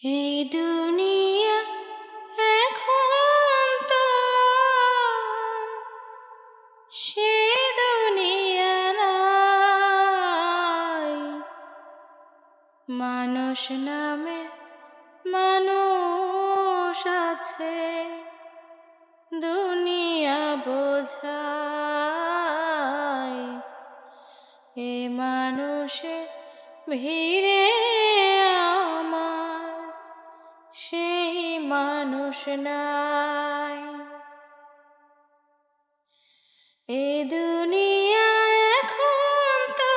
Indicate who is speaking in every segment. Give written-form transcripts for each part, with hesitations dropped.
Speaker 1: এই দুনিয়া এখন তো সে দুনিয়া নাই। মানুষ নামে মানুষ আছে, দুনিয়া বোঝায়। এ মানুষের ভিড়ে আমার সেই মানুষ নাই। এ দুনিয়া এখন তো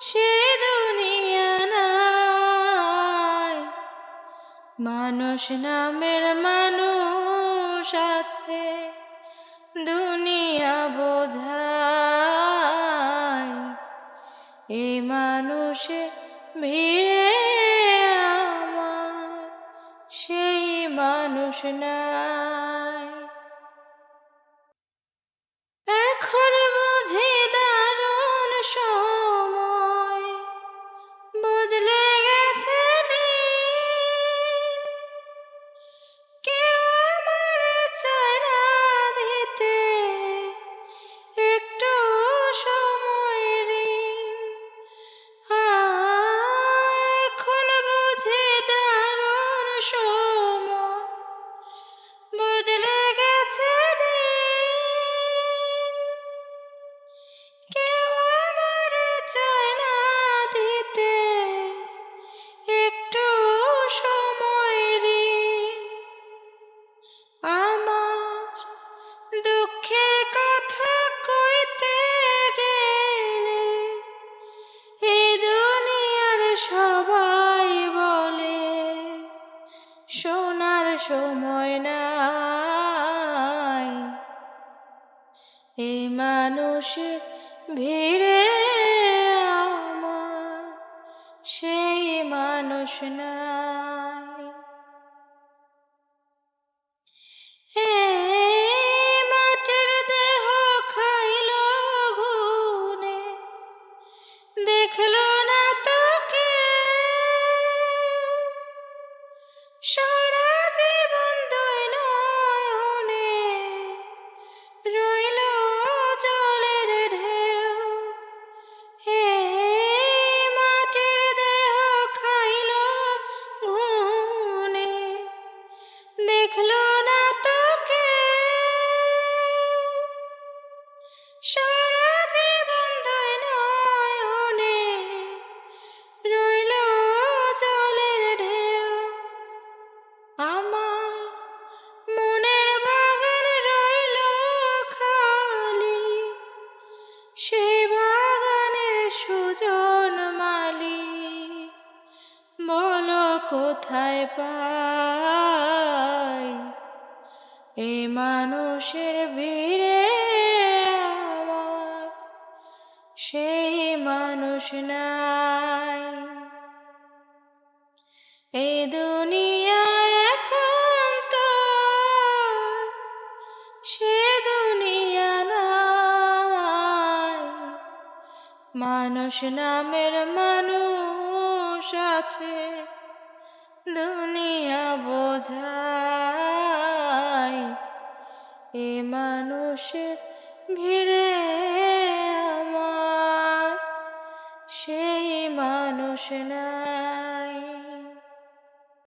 Speaker 1: সে দুনিয়া নাই। মানুষ নামের মানুষ আছে, দুনিয়া বোঝায়। এ মানুষের ভিড়ে আমার সেই মানুষ নাই। এখন বুঝি দারুণ সময়, বদলে গেছে দিন। কেউ আমার চায় না দিতে একটু সময়ের ঋণ। এখন বুঝি দারুণ সময়, বদলে গেছে দিন। কেউ আমার চায় না দিতে একটু সময়ের ঋণ। আমার দুঃখের কথা কইতে গেলে এই দুনিয়ার সবাই বলে শোনার সময় নাই। এই মানুষের ভিড়ে আমার সেই মানুষ নাই। মাটির দেহ খাইল ঘুনে, দেখলো না তোকে। সারা জীবন দুই নয়নে রইল জলের ঢেউ। মাটির দেহ খাইল ঘুনে, দেখলো না তোকে। সারা জীবন দুই নয়নে রইল জলের ঢেউ। আমার মনের বাগান রইল খালি, সেই বাগানের সুজন মালি বলো কোথায় পাই। এ মানুষের ভিড়ে আমার সেই মানুষ নাই। এই দুনিয়া এখন তো সে দুনিয়া নাই। মানুষ নামের মানুষ আছে, দুনিয়া বোঝায়। এ মানুষের ভিড়ে আমার সেই মানুষ নাই।